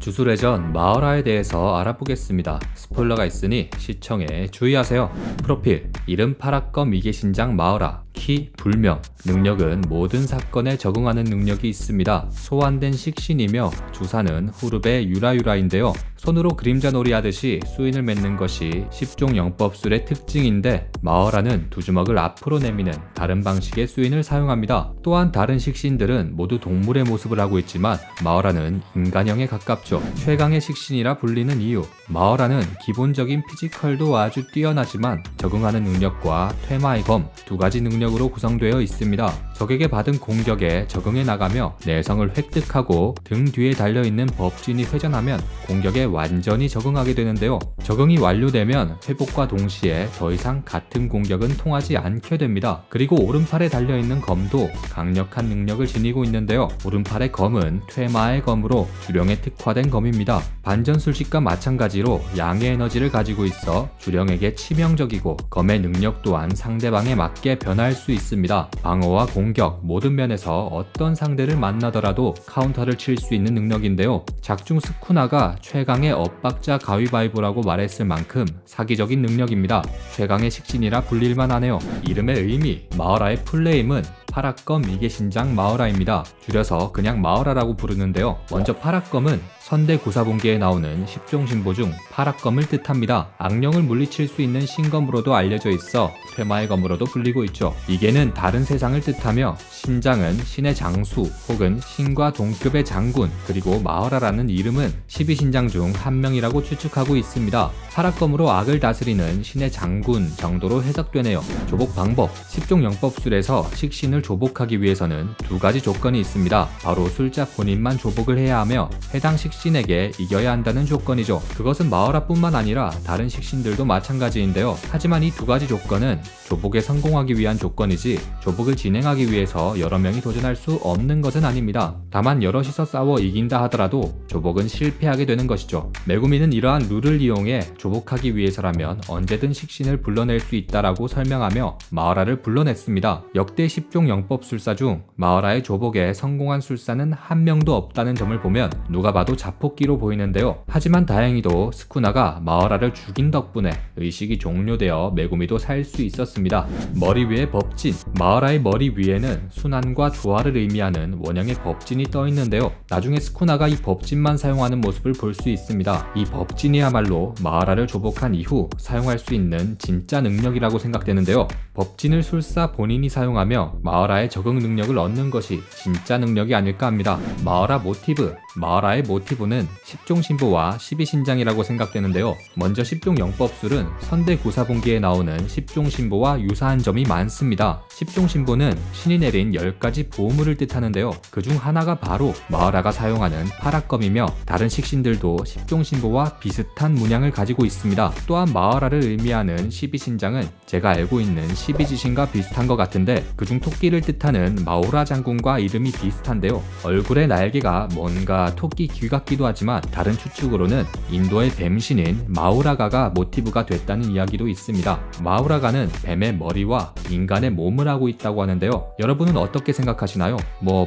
주술회전 마을화에 대해서 알아보겠습니다. 스포일러가 있으니 시청에 주의하세요. 프로필, 이름 파라검 미개신장 마을화, 키 불명, 능력은 모든 사건에 적응하는 능력이 있습니다. 소환된 식신이며 주사는 후르베 유라유라인데요. 손으로 그림자 놀이 하듯이 수인을 맺는 것이 10종 영법술의 특징인데 마을화는 두 주먹을 앞으로 내미는 다른 방식의 수인을 사용합니다. 또한 다른 식신들은 모두 동물의 모습을 하고 있지만 마을화는 인간형에 가깝죠. 최강의 식신이라 불리는 이유, 마을화는 기본적인 피지컬도 아주 뛰어나지만 적응하는 능력과 퇴마의 검 두 가지 능력으로 구성되어 있습니다. 적에게 받은 공격에 적응해 나가며 내성을 획득하고 등 뒤에 달려있는 법진이 회전하면 공격에 완전히 적응하게 되는데요. 적응이 완료되면 회복과 동시에 더 이상 같은 공격은 통하지 않게 됩니다. 그리고 오른팔에 달려있는 검도 강력한 능력을 지니고 있는데요. 오른팔의 검은 퇴마의 검으로 주령에 특화된 검입니다. 반전술식과 마찬가지로 양의 에너지를 가지고 있어 주령에게 치명적이고 검의 능력 또한 상대방에 맞게 변할 수 있습니다. 방어와 공격 모든 면에서 어떤 상대를 만나더라도 카운터를 칠 수 있는 능력인데요. 작중 스쿠나가 최강의 엇박자 가위바위보라고 말했을 만큼 사기적인 능력입니다. 최강의 식신이라 불릴만 하네요. 이름의 의미, 마을화의 풀네임은 파라검 미개신장 마을화입니다. 줄여서 그냥 마을화라고 부르는데요. 먼저 파라검은 선대구사본기에 나오는 10종 신보 중 파라검을 뜻합니다. 악령을 물리칠 수 있는 신검으로도 알려져 있어 퇴마의 검으로도 불리고 있죠. 이게는 다른 세상을 뜻하며 신장은 신의 장수 혹은 신과 동급의 장군, 그리고 마을화라는 이름은 12신장 중 한 명이라고 추측하고 있습니다. 파라검으로 악을 다스리는 신의 장군 정도로 해석되네요. 조복 방법, 10종 영법술에서 식신을 조복하기 위해서는 두 가지 조건이 있습니다. 바로 술자 본인만 조복을 해야 하며 해당 식신에게 이겨야 한다는 조건이죠. 그것은 마을화뿐만 아니라 다른 식신들도 마찬가지인데요. 하지만 이 두 가지 조건은 조복에 성공하기 위한 조건이지 조복을 진행하기 위해서 여러 명이 도전할 수 없는 것은 아닙니다. 다만 여럿이서 싸워 이긴다 하더라도 조복은 실패하게 되는 것이죠. 메구미는 이러한 룰을 이용해 조복하기 위해서라면 언제든 식신을 불러낼 수 있다라고 설명하며 마을화를 불러냈습니다. 역대 10종 영법술사 중 마을화의 조복에 성공한 술사는 한 명도 없다는 점을 보면 누가 봐도 자폭기로 보이는데요. 하지만 다행히도 스쿠나가 마을화를 죽인 덕분에 의식이 종료되어 메구미도 살 수 있었습니다. 머리 위에 법진, 마을화의 머리 위에는 순환과 조화를 의미하는 원형의 법진이 떠 있는데요. 나중에 스쿠나가 이 법진만 사용하는 모습을 볼 수 있습니다. 이 법진이야말로 마을화를 조복한 이후 사용할 수 있는 진짜 능력이라고 생각되는데요. 법진을 술사 본인이 사용하며 마을화의 적응 능력을 얻는 것이 진짜 능력이 아닐까 합니다. 마을화 모티브, 마을화의 모티브는 10종 신보와 12신장이라고 생각되는데요. 먼저 10종 영법술은 선대구사본기에 나오는 10종 신보와 유사한 점이 많습니다. 10종 신보는 신이 내린 10가지 보물을 뜻하는데요. 그중 하나가 바로 마을화가 사용하는 파라검이며 다른 식신들도 10종 신보와 비슷한 문양을 가지고 있습니다. 또한 마을화를 의미하는 12신장은 제가 알고 있는 12지신과 비슷한 것 같은데 그중 토끼를 뜻하는 마오라 장군과 이름이 비슷한데요. 얼굴의 날개가 뭔가 토끼 귀 같기도 하지만 다른 추측으로는 인도의 뱀신인 마우라가가 모티브가 됐다는 이야기도 있습니다. 마우라가는 뱀의 머리와 인간의 몸을 하고 있다고 하는데요. 여러분은 어떻게 생각하시나요?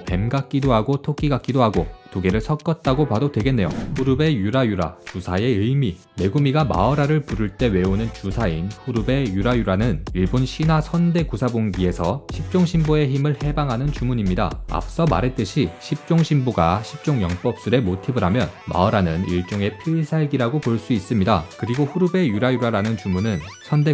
뱀 같기도 하고 토끼 같기도 하고 두 개를 섞었다고 봐도 되겠네요. 후르베 유라유라, 주사의 의미, 메구미가 마을화를 부를 때 외우는 주사인 후르베 유라유라는 일본 신화 선대구사본기에서 10종 신보의 힘을 해방하는 주문입니다. 앞서 말했듯이 10종 신보가 10종 영법술의 모티브라면 마을화는 일종의 필살기라고 볼 수 있습니다. 그리고 후르베 유라유라라는 주문은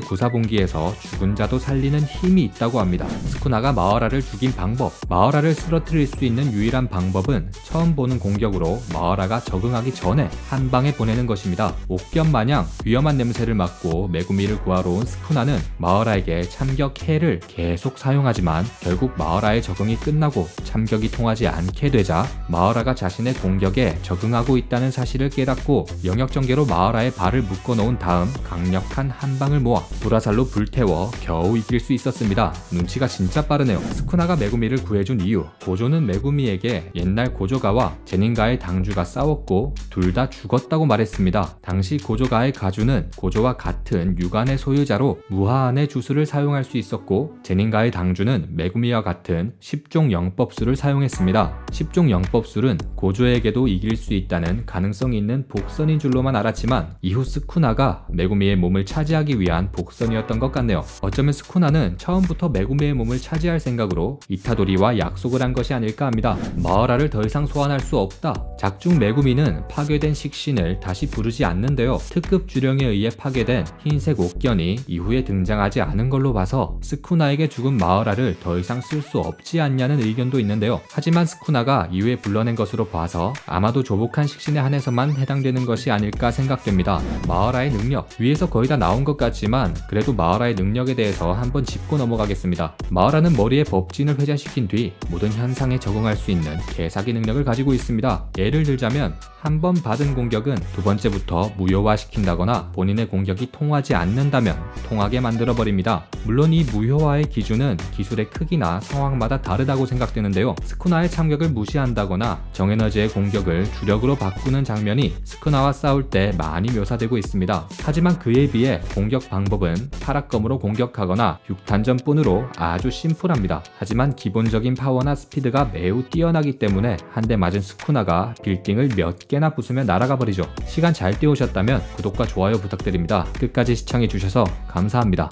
선대구사본기에서 죽은 자도 살리는 힘이 있다고 합니다. 스쿠나가 마을화를 죽인 방법, 마을화를 쓰러뜨릴 수 있는 유일한 방법은 처음 보는 공격으로 마을화가 적응하기 전에 한 방에 보내는 것입니다. 옥견마냥 위험한 냄새를 맡고 메구미를 구하러 온 스쿠나는 마을화에게 참격해를 계속 사용하지만 결국 마을화의 적응이 끝나고 참격이 통하지 않게 되자 마을화가 자신의 공격에 적응하고 있다는 사실을 깨닫고 영역전개로 마을화의 발을 묶어놓은 다음 강력한 한 방을 모아 불화살로 불태워 겨우 이길 수 있었습니다. 눈치가 진짜 빠르네요. 스쿠나가 메구미를 구해준 이유, 고조는 메구미에게 옛날 고조가와 제닌과의 당주가 싸웠고 둘 다 죽었다고 말했습니다. 당시 고조가의 가주는 고조와 같은 유관의 소유자로 무하한의 주술을 사용할 수 있었고 제닌과의 당주는 메구미와 같은 10종 영법술을 사용했습니다. 10종 영법술은 고조에게도 이길 수 있다는 가능성이 있는 복선인 줄로만 알았지만 이후 스쿠나가 메구미의 몸을 차지하기 위한 복선이었던 것 같네요. 어쩌면 스쿠나는 처음부터 메구미의 몸을 차지할 생각으로 이타도리와 약속을 한 것이 아닐까 합니다. 마허라를 더 이상 소환할 수 없다. 작중 메구미는 파괴된 식신을 다시 부르지 않는데요. 특급 주령에 의해 파괴된 흰색 옥견이 이후에 등장하지 않은 걸로 봐서 스쿠나에게 죽은 마허라를 더 이상 쓸 수 없지 않냐는 의견도 있는데요. 하지만 스쿠나가 이후에 불러낸 것으로 봐서 아마도 조복한 식신에 한해서만 해당되는 것이 아닐까 생각됩니다. 마허라의 능력, 위에서 거의 다 나온 것 같지만 그래도 마허라의 능력에 대해서 한번 짚고 넘어가겠습니다. 마허라는 머리에 법진을 회자시킨 뒤 모든 현상에 적응할 수 있는 개사기 능력을 가지고 있습니다. 예를 들자면 한 번 받은 공격은 두 번째부터 무효화시킨다거나 본인의 공격이 통하지 않는다면 통하게 만들어버립니다. 물론 이 무효화의 기준은 기술의 크기나 상황마다 다르다고 생각되는데요. 스쿠나의 참격을 무시한다거나 정에너지의 공격을 주력으로 바꾸는 장면이 스쿠나와 싸울 때 많이 묘사되고 있습니다. 하지만 그에 비해 공격 방법은 파라검으로 공격하거나 6단전뿐으로 아주 심플합니다. 하지만 기본적인 파워나 스피드가 매우 뛰어나기 때문에 한 대 맞은 스쿠나가 빌딩을 몇 개나 부수며 날아가 버리죠. 시간 잘 때우셨다면 구독과 좋아요 부탁드립니다. 끝까지 시청해주셔서 감사합니다.